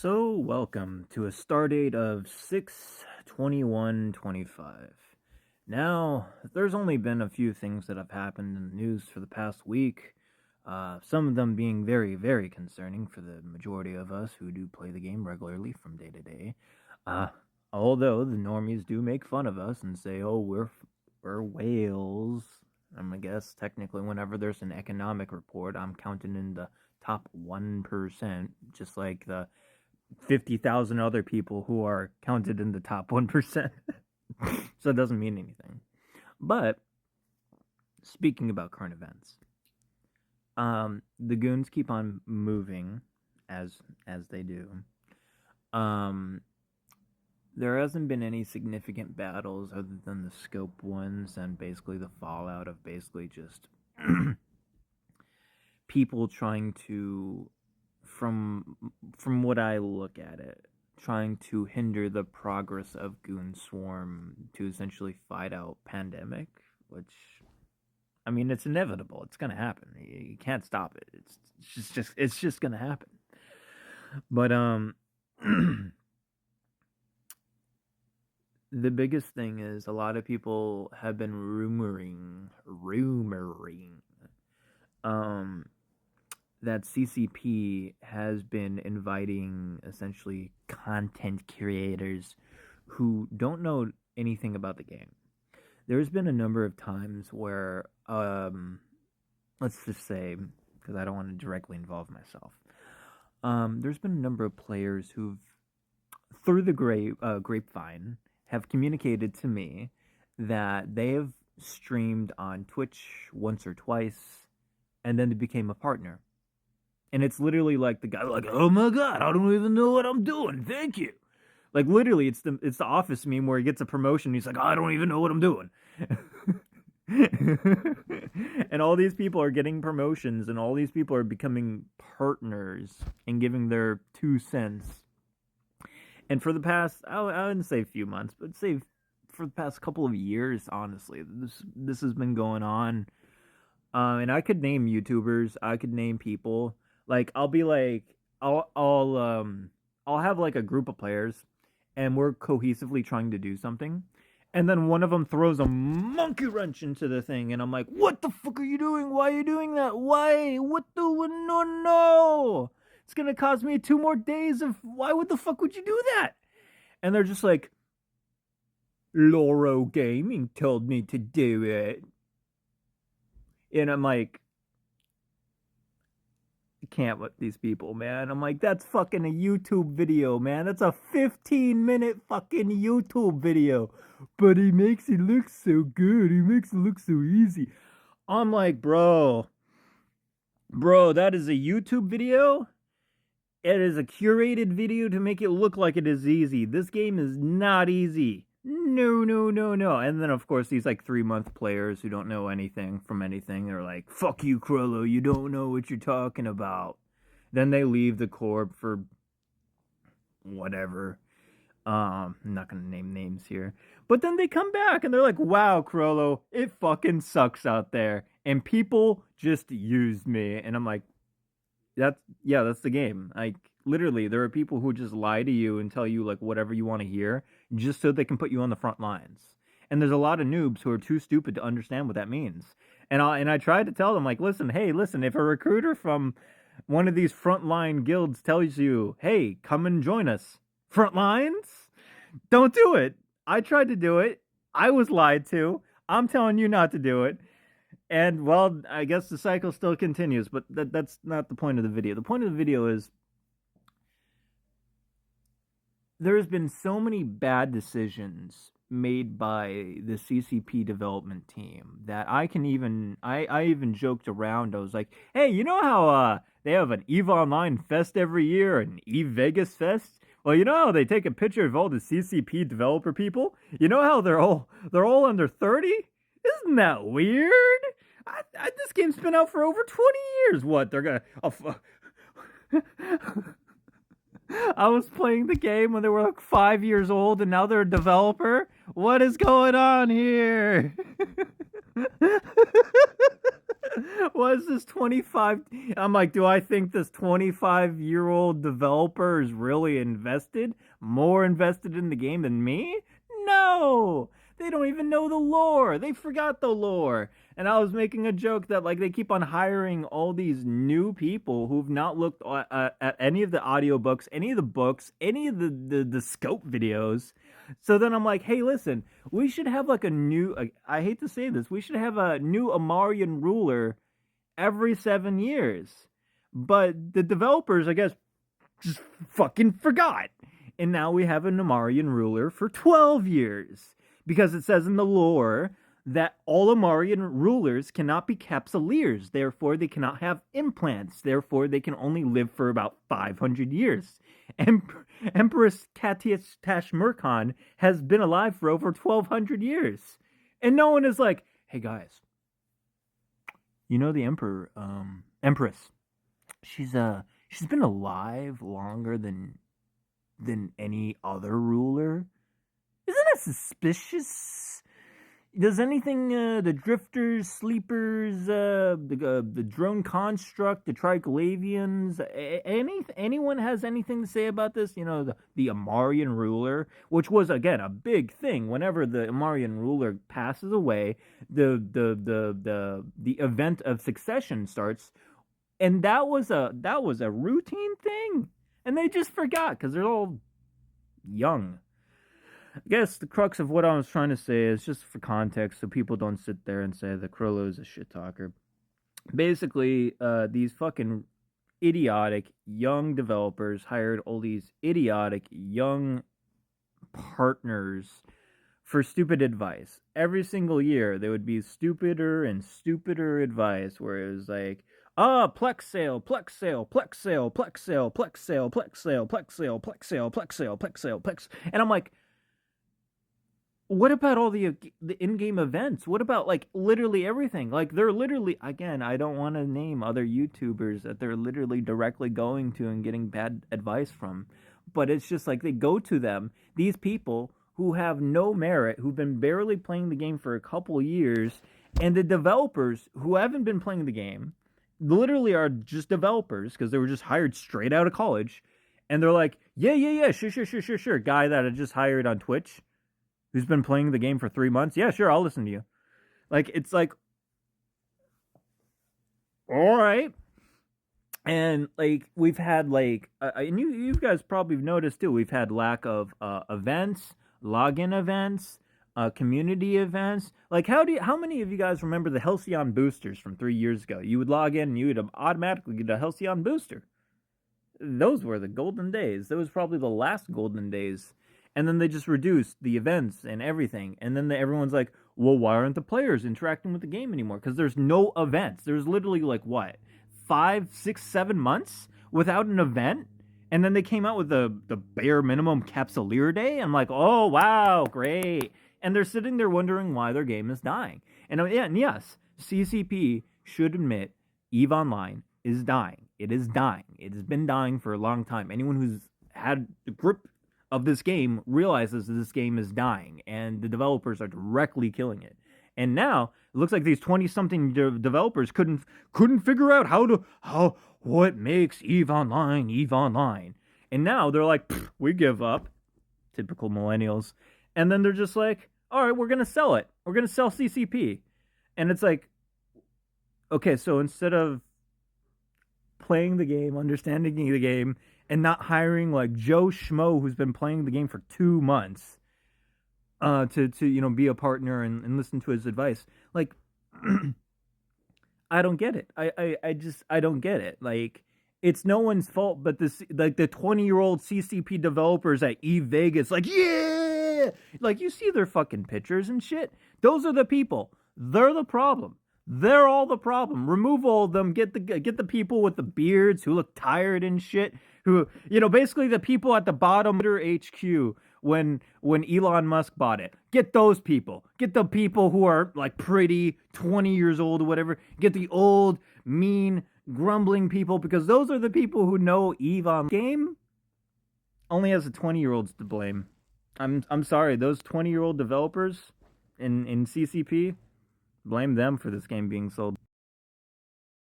So, welcome to a stardate of 6/21/25. Now, there's only been a few things that have happened in the news for the past week, some of them being very, very concerning for the majority of us who do play the game regularly from day to day. Uh, Although the normies do make fun of us and say, oh, we're whales. I guess technically, whenever there's an economic report, I'm counting in the top 1%, just like the 50,000 other people who are counted in the top 1%. So it doesn't mean anything. But speaking about current events, the goons keep on moving as they do. Um, there hasn't been any significant battles other than the scope ones and basically the fallout of basically just people trying to from what I look at it, trying to hinder the progress of Goon Swarm to essentially fight out pandemic, which it's inevitable. It's gonna happen. You can't stop it. It's just gonna happen. But the biggest thing is a lot of people have been rumoring that CCP has been inviting essentially content creators who don't know anything about the game. There's been a number of times where, let's just say, because I don't want to directly involve myself, there's been a number of players who've, through the grapevine, have communicated to me that they have streamed on Twitch once or twice, and then they became a partner. And it's literally like the guy like, oh my god, I don't even know what I'm doing. Thank you. Like literally, it's the Office meme where he gets a promotion. He's like, I don't even know what I'm doing. And all these people are getting promotions, and all these people are becoming partners and giving their 2 cents. And for the past, I wouldn't say a few months, but say for the past couple of years, honestly, this has been going on. And I could name YouTubers, I could name people. Like I'll be like I'll have like a group of players and we're cohesively trying to do something, and then one of them throws a monkey wrench into the thing and I'm like, what the fuck are you doing? Why are you doing that? Why? No. It's going to cost me 2 more days of why would the fuck would you do that? And they're just like, Loro Gaming told me to do it. And I'm like, can't with these people, man. I'm like, that's fucking a YouTube video, man. That's a 15-minute fucking YouTube video. But he makes it look so good. He makes it look so easy. I'm like, bro, that is a YouTube video. It is a curated video to make it look like it is easy. This game is not easy. No. And then, of course, these like 3-month players who don't know anything from anything are like, fuck you, Krullo, you don't know what you're talking about. Then they leave the corp for whatever. I'm not going to name names here. But then they come back and they're like, wow, Krullo, it fucking sucks out there. And people just used me. And I'm like, that's the game. Like, literally, there are people who just lie to you and tell you like whatever you want to hear just so they can put you on the front lines. And there's a lot of noobs who are too stupid to understand what that means. And I tried to tell them, like, listen, if a recruiter from one of these frontline guilds tells you, hey, come and join us, front lines, don't do it. I tried to do it. I was lied to. I'm telling you not to do it. And, well, I guess the cycle still continues, but that's not the point of the video. The point of the video is there's been so many bad decisions made by the CCP development team that I even joked around. I was like, hey, you know how they have an EVE Online Fest every year, an EVE Vegas Fest? Well, you know how they take a picture of all the CCP developer people? You know how they're all under 30? Isn't that weird? This game's been out for over 20 years. What? They're gonna... I was playing the game when they were like 5 years old and now they're a developer? What is going on here? Was this 25? I'm like, do I think this 25-year-old developer is really invested? More invested in the game than me? No! They don't even know the lore. They forgot the lore. And I was making a joke that, like, they keep on hiring all these new people who've not looked at any of the audiobooks, any of the books, any of the scope videos. So then I'm like, hey, listen, we should have like a new, I hate to say this, we should have a new Amarian ruler every 7 years. But the developers, I guess, just fucking forgot. And now we have an Amarian ruler for 12 years. Because it says in the lore that all Amarian rulers cannot be capsuleers. Therefore, they cannot have implants. Therefore, they can only live for about 500 years. Empress Katias Tashmurkhan has been alive for over 1,200 years. And no one is like, hey guys, you know the Empress, she's been alive longer than any other ruler. Isn't that suspicious? Does anything, the drifters, sleepers, the drone construct, the Triglavians, anyone has anything to say about this? You know, the Amarian ruler, which was again a big thing. Whenever the Amarian ruler passes away, the event of succession starts, and that was a routine thing, and they just forgot because they're all young. I guess the crux of what I was trying to say is just for context, so people don't sit there and say that Krollo is a shit talker. Basically, these fucking idiotic young developers hired all these idiotic young partners for stupid advice. Every single year, there would be stupider and stupider advice where it was like, Plex sale, Plex sale, Plex sale, Plex sale, Plex sale, Plex sale, Plex sale, Plex sale, Plex sale, Plex sale, Plex. And I'm like, what about all the in-game events? What about like literally everything? Like they're literally, again, I don't want to name other YouTubers that they're literally directly going to and getting bad advice from, but it's just like they go to them, these people who have no merit, who've been barely playing the game for a couple years, and the developers who haven't been playing the game literally are just developers because they were just hired straight out of college, and they're like, yeah, sure, guy that I just hired on Twitch who's been playing the game for 3 months, yeah, sure, I'll listen to you. Like, it's like, all right. And, like, we've had, like, and you guys probably noticed, too, we've had lack of events, login events, community events. Like, how many of you guys remember the Halcyon boosters from 3 years ago? You would log in and you would automatically get a Halcyon booster. Those were the golden days. That was probably the last golden days. And then they just reduced the events and everything. And then everyone's like, well, why aren't the players interacting with the game anymore? Because there's no events. There's literally like, what, 5, 6, 7 months without an event? And then they came out with the bare minimum Capsuleer Day. I'm like, oh, wow, great. And they're sitting there wondering why their game is dying. And yes, CCP should admit EVE Online is dying. It is dying. It has been dying for a long time. Anyone who's had the grip of this game realizes that this game is dying, and the developers are directly killing it. And now it looks like these 20-something developers couldn't figure out what makes EVE Online. And now they're like, we give up. Typical millennials. And then they're just like, all right, we're gonna sell it. We're gonna sell CCP. And it's like, okay, so instead of playing the game, understanding the game, and not hiring like Joe Schmo who's been playing the game for 2 months to be a partner and listen to his advice. Like, I don't get it. I don't get it. Like, it's no one's fault but this, like, the 20-year-old CCP developers at EVE Vegas, like, yeah! Like, you see their fucking pictures and shit. Those are the people. They're the problem. They're all the problem. Remove all of them. Get the people with the beards who look tired and shit. Who, basically the people at the bottom of HQ when Elon Musk bought it. Get those people. Get the people who are like pretty, 20 years old or whatever. Get the old, mean, grumbling people, because those are the people who know EVE on game only has the 20-year-olds to blame. I'm sorry, those 20-year-old developers in CCP, blame them for this game being sold.